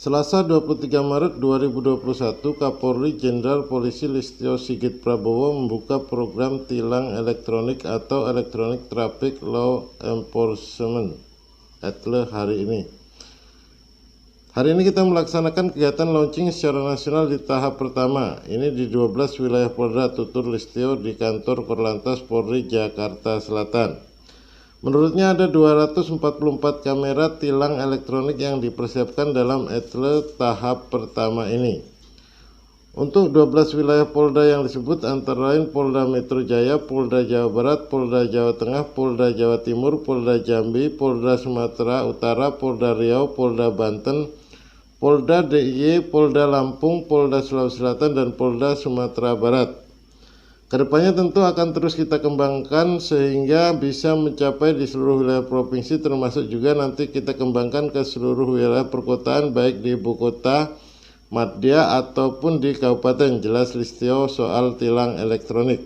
Selasa 23 Maret 2021, Kapolri Jenderal Polisi Listio Sigit Prabowo membuka program tilang elektronik atau Electronic Traffic Law Enforcement (ETLE) hari ini. Hari ini kita melaksanakan kegiatan launching secara nasional di tahap pertama. Ini di 12 wilayah Polda tutur Listio di kantor Korlantas Polri Jakarta Selatan. Menurutnya ada 244 kamera tilang elektronik yang dipersiapkan dalam ETLE tahap pertama ini. Untuk 12 wilayah Polda yang disebut antara lain Polda Metro Jaya, Polda Jawa Barat, Polda Jawa Tengah, Polda Jawa Timur, Polda Jambi, Polda Sumatera Utara, Polda Riau, Polda Banten, Polda DIY, Polda Lampung, Polda Sulawesi Selatan, dan Polda Sumatera Barat. Kedepannya tentu akan terus kita kembangkan sehingga bisa mencapai di seluruh wilayah provinsi, termasuk juga nanti kita kembangkan ke seluruh wilayah perkotaan baik di ibu kota, madya ataupun di kabupaten. Jelas Listio soal tilang elektronik.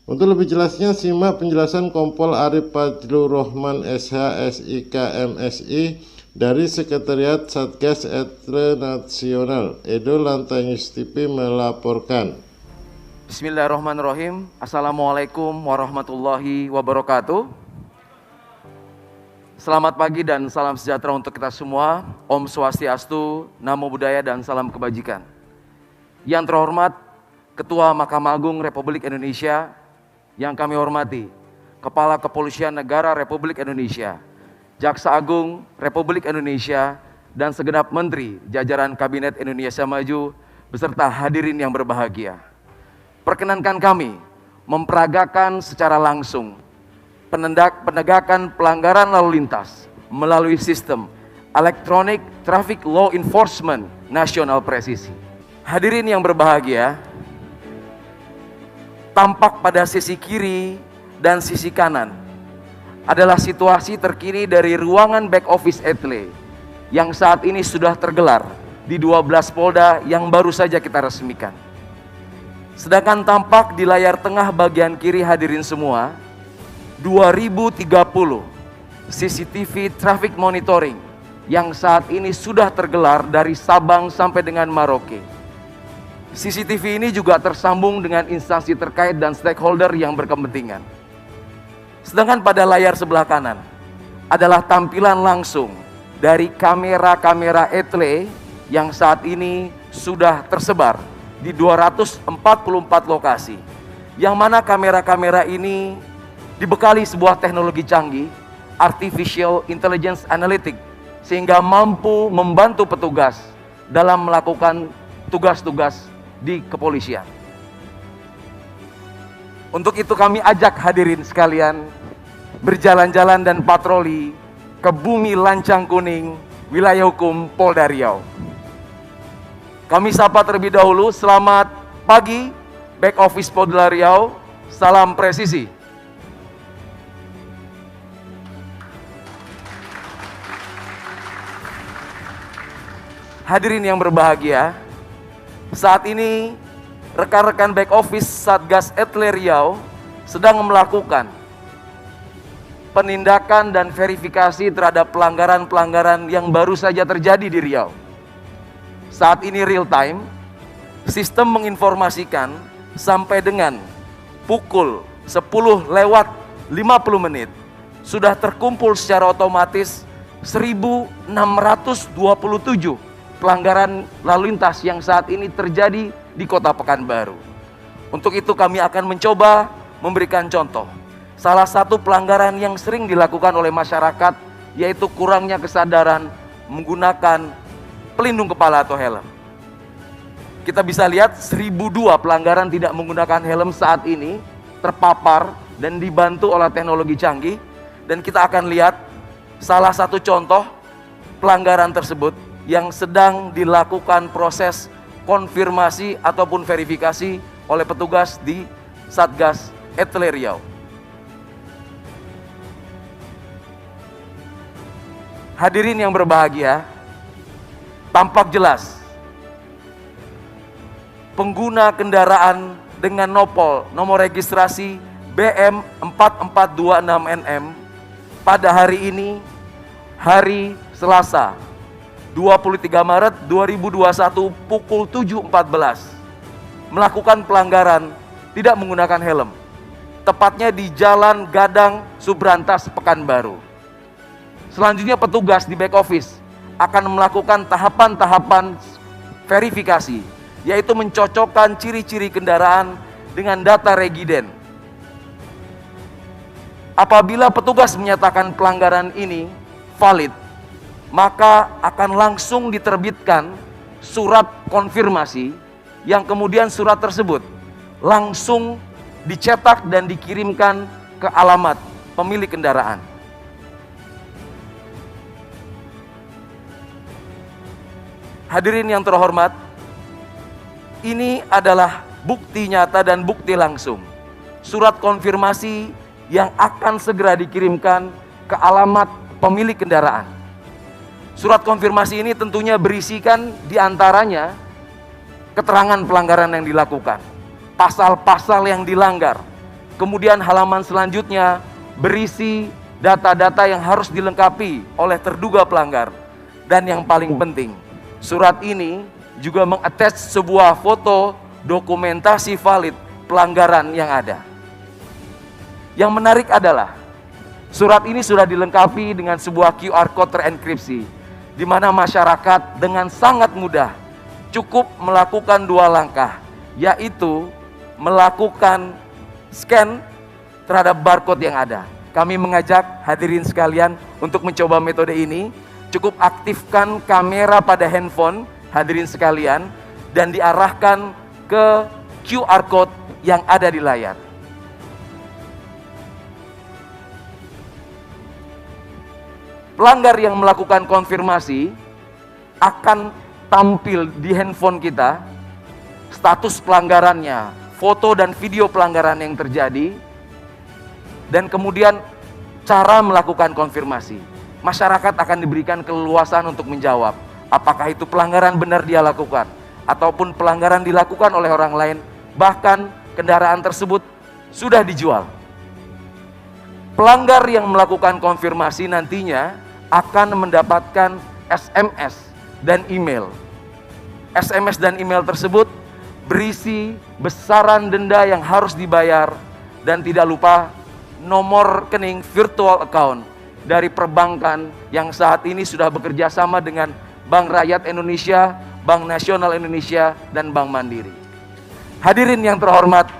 Untuk lebih jelasnya simak penjelasan Kompol Arif Fajrul Rahman SH SIK MSI dari Sekretariat Satgas ETLE Nasional. Edo Lantai News TV melaporkan. Bismillahirrahmanirrahim. Assalamualaikum warahmatullahi wabarakatuh. Selamat pagi dan salam sejahtera untuk kita semua. Om Swastiastu, Namo Buddhaya, dan salam kebajikan. Yang terhormat Ketua Mahkamah Agung Republik Indonesia, yang kami hormati Kepala Kepolisian Negara Republik Indonesia, Jaksa Agung Republik Indonesia, dan segenap Menteri jajaran Kabinet Indonesia Maju beserta hadirin yang berbahagia. Perkenankan kami memperagakan secara langsung penegakan pelanggaran lalu lintas melalui sistem Electronic Traffic Law Enforcement Nasional Presisi. Hadirin yang berbahagia, tampak pada sisi kiri dan sisi kanan adalah situasi terkini dari ruangan back office ETLE yang saat ini sudah tergelar di 12 Polda yang baru saja kita resmikan. Sedangkan tampak di layar tengah bagian kiri hadirin semua, 2030 CCTV traffic monitoring yang saat ini sudah tergelar dari Sabang sampai dengan Merauke. CCTV ini juga tersambung dengan instansi terkait dan stakeholder yang berkepentingan. Sedangkan pada layar sebelah kanan adalah tampilan langsung dari kamera-kamera ETLE yang saat ini sudah tersebar di 244 lokasi, yang mana kamera-kamera ini dibekali sebuah teknologi canggih, Artificial Intelligence Analytics, sehingga mampu membantu petugas dalam melakukan tugas-tugas di kepolisian. Untuk itu kami ajak hadirin sekalian berjalan-jalan dan patroli ke bumi lancang kuning wilayah hukum Polda Riau. Kami sapa terlebih dahulu, selamat pagi back office Polda Riau, salam presisi. Hadirin yang berbahagia, saat ini rekan-rekan back office Satgas ETLE Riau sedang melakukan penindakan dan verifikasi terhadap pelanggaran-pelanggaran yang baru saja terjadi di Riau. Saat ini real time, sistem menginformasikan sampai dengan pukul 10:50 sudah terkumpul secara otomatis 1.627 pelanggaran lalu lintas yang saat ini terjadi di Kota Pekanbaru. Untuk itu kami akan mencoba memberikan contoh. Salah satu pelanggaran yang sering dilakukan oleh masyarakat yaitu kurangnya kesadaran menggunakan pelindung kepala atau helm. Kita bisa lihat 1.002 pelanggaran tidak menggunakan helm saat ini terpapar dan dibantu oleh teknologi canggih. Dan kita akan lihat salah satu contoh pelanggaran tersebut yang sedang dilakukan proses konfirmasi ataupun verifikasi oleh petugas di Satgas ETLE Riau. Hadirin yang berbahagia, tampak jelas pengguna kendaraan dengan nomor registrasi BM 4426NM pada hari ini, hari Selasa 23 Maret 2021 pukul 7.14 melakukan pelanggaran tidak menggunakan helm, tepatnya di Jalan Gadang Subrantas, Pekanbaru. Selanjutnya petugas di back office akan melakukan tahapan-tahapan verifikasi, yaitu mencocokkan ciri-ciri kendaraan dengan data regiden. Apabila petugas menyatakan pelanggaran ini valid, maka akan langsung diterbitkan surat konfirmasi yang kemudian surat tersebut langsung dicetak dan dikirimkan ke alamat pemilik kendaraan. Hadirin yang terhormat, ini adalah bukti nyata dan bukti langsung. Surat konfirmasi yang akan segera dikirimkan ke alamat pemilik kendaraan. Surat konfirmasi ini tentunya berisikan diantaranya keterangan pelanggaran yang dilakukan, pasal-pasal yang dilanggar. Kemudian halaman selanjutnya berisi data-data yang harus dilengkapi oleh terduga pelanggar. Dan yang paling penting, surat ini juga mengattach sebuah foto dokumentasi valid pelanggaran yang ada. Yang menarik adalah surat ini sudah dilengkapi dengan sebuah QR code terenkripsi, di mana masyarakat dengan sangat mudah cukup melakukan dua langkah, yaitu melakukan scan terhadap barcode yang ada. Kami mengajak hadirin sekalian untuk mencoba metode ini. Cukup aktifkan kamera pada handphone hadirin sekalian dan diarahkan ke QR code yang ada di layar. Pelanggar yang melakukan konfirmasi akan tampil di handphone kita status pelanggarannya, foto dan video pelanggaran yang terjadi, dan kemudian cara melakukan konfirmasi. Masyarakat akan diberikan keleluasan untuk menjawab apakah itu pelanggaran benar dia lakukan ataupun pelanggaran dilakukan oleh orang lain, bahkan kendaraan tersebut sudah dijual. Pelanggar yang melakukan konfirmasi nantinya akan mendapatkan SMS dan email. SMS dan email tersebut berisi besaran denda yang harus dibayar dan tidak lupa nomor rekening virtual account dari perbankan yang saat ini sudah bekerja sama dengan Bank Rakyat Indonesia, Bank Nasional Indonesia, dan Bank Mandiri. Hadirin yang terhormat,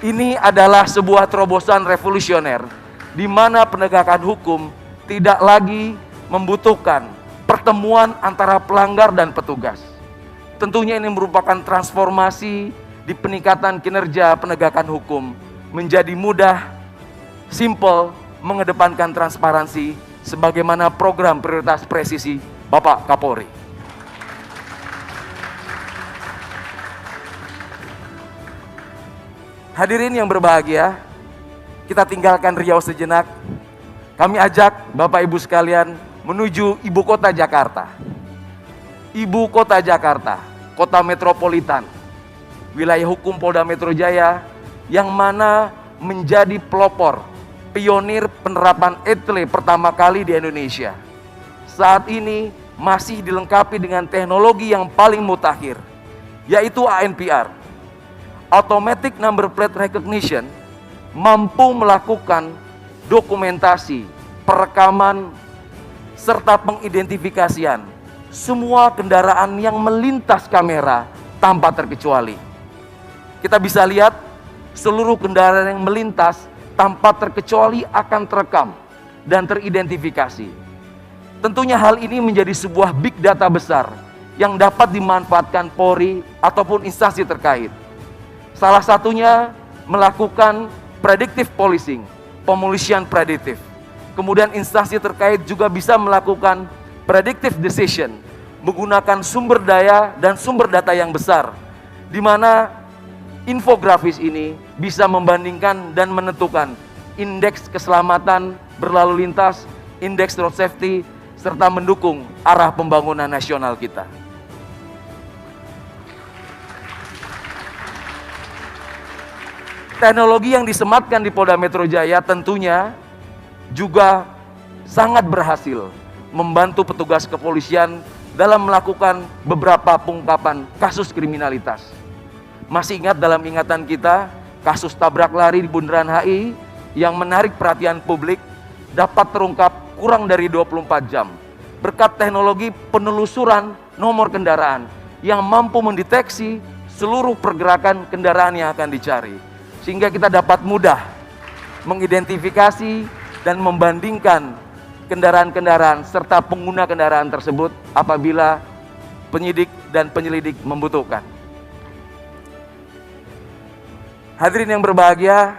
ini adalah sebuah terobosan revolusioner di mana penegakan hukum tidak lagi membutuhkan pertemuan antara pelanggar dan petugas. Tentunya ini merupakan transformasi di peningkatan kinerja penegakan hukum menjadi mudah, simple, mengedepankan transparansi sebagaimana program prioritas presisi Bapak Kapolri. Hadirin yang berbahagia, kita tinggalkan Riau sejenak. Kami ajak Bapak Ibu sekalian menuju ibu kota Jakarta. Ibu kota Jakarta, kota metropolitan, wilayah hukum Polda Metro Jaya, yang mana menjadi pelopor, pionir penerapan ETLE pertama kali di Indonesia. Saat ini masih dilengkapi dengan teknologi yang paling mutakhir, yaitu ANPR, Automatic Number Plate Recognition, mampu melakukan dokumentasi, perekaman, serta pengidentifikasian semua kendaraan yang melintas kamera tanpa terkecuali. Kita bisa lihat seluruh kendaraan yang melintas tanpa terkecuali akan terekam dan teridentifikasi. Tentunya hal ini menjadi sebuah big data besar yang dapat dimanfaatkan Polri ataupun instansi terkait. Salah satunya melakukan predictive policing, pemolisian prediktif. Kemudian instansi terkait juga bisa melakukan predictive decision menggunakan sumber daya dan sumber data yang besar, di mana infografis ini bisa membandingkan dan menentukan indeks keselamatan berlalu lintas, indeks road safety, serta mendukung arah pembangunan nasional kita. Teknologi yang disematkan di Polda Metro Jaya tentunya juga sangat berhasil membantu petugas kepolisian dalam melakukan beberapa pengungkapan kasus kriminalitas. Masih ingat dalam ingatan kita kasus tabrak lari di Bundaran HI yang menarik perhatian publik dapat terungkap kurang dari 24 jam berkat teknologi penelusuran nomor kendaraan yang mampu mendeteksi seluruh pergerakan kendaraan yang akan dicari, sehingga kita dapat mudah mengidentifikasi dan membandingkan kendaraan-kendaraan serta pengguna kendaraan tersebut apabila penyidik dan penyelidik membutuhkan. Hadirin yang berbahagia,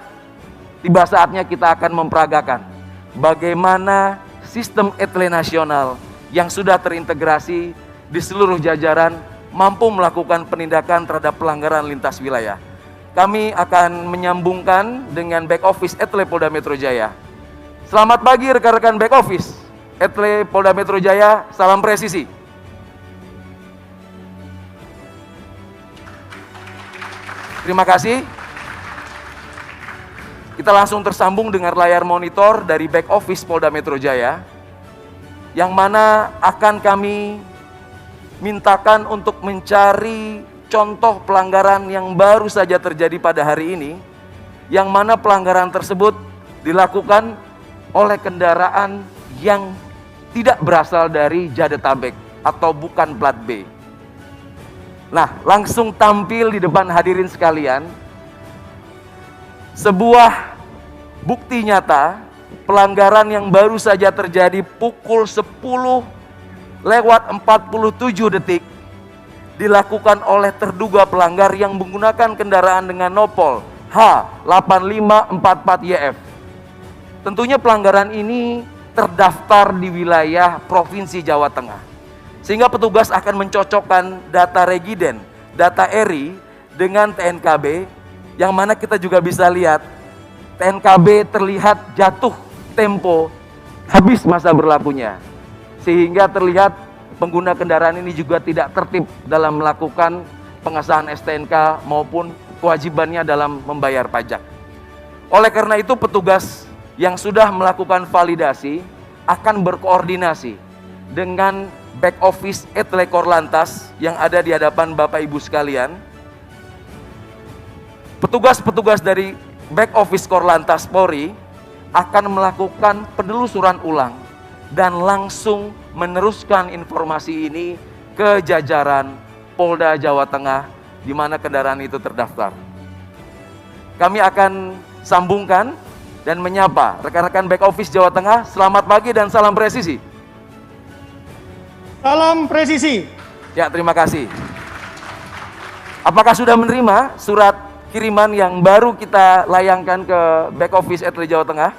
tiba saatnya kita akan memperagakan bagaimana sistem etle nasional yang sudah terintegrasi di seluruh jajaran mampu melakukan penindakan terhadap pelanggaran lintas wilayah. Kami akan menyambungkan dengan back office etle Polda Metro Jaya. Selamat pagi rekan-rekan back office etle Polda Metro Jaya, salam presisi. Terima kasih. Kita langsung tersambung dengan layar monitor dari back office Polda Metro Jaya, yang mana akan kami mintakan untuk mencari contoh pelanggaran yang baru saja terjadi pada hari ini, yang mana pelanggaran tersebut dilakukan oleh kendaraan yang tidak berasal dari Jadetabek atau bukan plat B. Nah, langsung tampil di depan hadirin sekalian sebuah bukti nyata pelanggaran yang baru saja terjadi pukul 10:47 dilakukan oleh terduga pelanggar yang menggunakan kendaraan dengan nopol H8544YF. Tentunya pelanggaran ini terdaftar di wilayah Provinsi Jawa Tengah, sehingga petugas akan mencocokkan data regiden, data ERI dengan TNKB, yang mana kita juga bisa lihat TNKB terlihat jatuh tempo habis masa berlakunya, sehingga terlihat pengguna kendaraan ini juga tidak tertib dalam melakukan pengesahan STNK maupun kewajibannya dalam membayar pajak. Oleh karena itu, petugas yang sudah melakukan validasi akan berkoordinasi dengan back office etle Korlantas yang ada di hadapan Bapak Ibu sekalian. Petugas-petugas dari back office Korlantas Polri akan melakukan penelusuran ulang dan langsung meneruskan informasi ini ke jajaran Polda Jawa Tengah di mana kendaraan itu terdaftar. Kami akan sambungkan dan menyapa rekan-rekan back office Jawa Tengah. Selamat pagi dan salam presisi. Salam presisi. Ya, terima kasih. Apakah sudah menerima surat kiriman yang baru kita layangkan ke back office etle Jawa Tengah?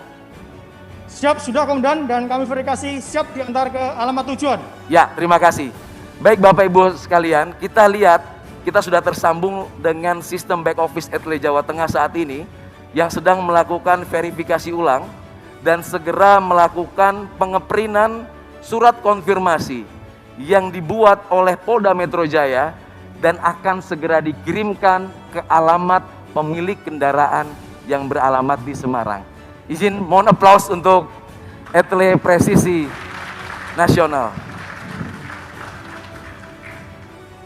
Siap, sudah Komandan, dan kami verifikasi siap diantar ke alamat tujuan. Ya, terima kasih. Baik Bapak Ibu sekalian, kita lihat kita sudah tersambung dengan sistem back office etle Jawa Tengah saat ini yang sedang melakukan verifikasi ulang dan segera melakukan pengeprinan surat konfirmasi yang dibuat oleh Polda Metro Jaya dan akan segera dikirimkan ke alamat pemilik kendaraan yang beralamat di Semarang. Izin mohon aplaus untuk etle presisi nasional.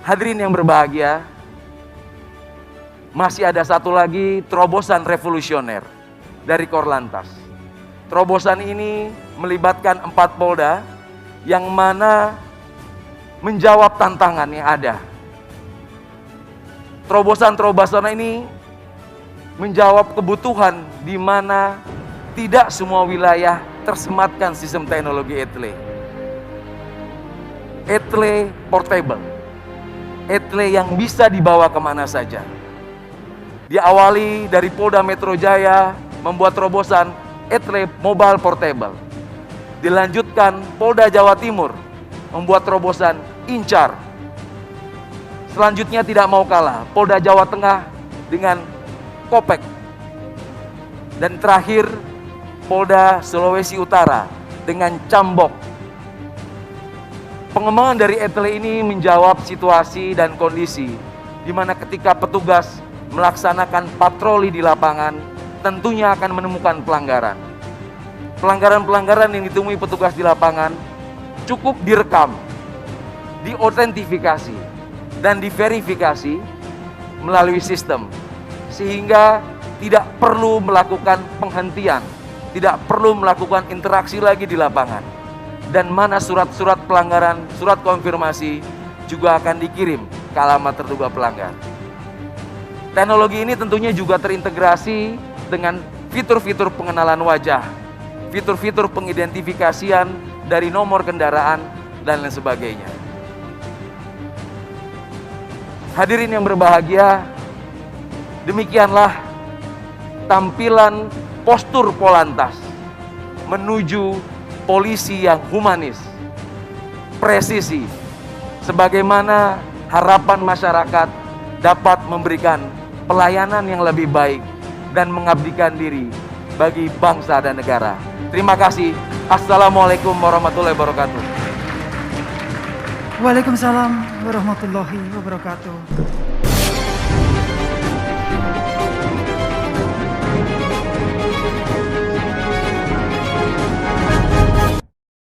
Hadirin yang berbahagia, masih ada satu lagi terobosan revolusioner dari Korlantas. Terobosan ini melibatkan 4 polda yang mana menjawab tantangan yang ada. Terobosan-terobosan ini menjawab kebutuhan di mana tidak semua wilayah tersematkan sistem teknologi etle. Etle portable, etle yang bisa dibawa kemana saja. Diawali dari Polda Metro Jaya membuat terobosan etle mobile portable. Dilanjutkan Polda Jawa Timur membuat terobosan incar. Selanjutnya tidak mau kalah Polda Jawa Tengah dengan Kopek. Dan terakhir Polda Sulawesi Utara dengan Cambok. Pengembangan dari etle ini menjawab situasi dan kondisi di mana ketika petugas melaksanakan patroli di lapangan tentunya akan menemukan pelanggaran. Pelanggaran-pelanggaran yang ditemui petugas di lapangan cukup direkam diautentifikasi dan diverifikasi melalui sistem, sehingga tidak perlu melakukan penghentian, tidak perlu melakukan interaksi lagi di lapangan. Dan mana surat-surat pelanggaran, surat konfirmasi juga akan dikirim ke alamat terduga pelanggar. Teknologi ini tentunya juga terintegrasi dengan fitur-fitur pengenalan wajah, fitur-fitur pengidentifikasian dari nomor kendaraan, dan lain sebagainya. Hadirin yang berbahagia, demikianlah tampilan postur Polantas menuju polisi yang humanis, presisi, sebagaimana harapan masyarakat dapat memberikan pelayanan yang lebih baik dan mengabdikan diri bagi bangsa dan negara. Terima kasih. Assalamualaikum warahmatullahi wabarakatuh. Waalaikumsalam warahmatullahi wabarakatuh.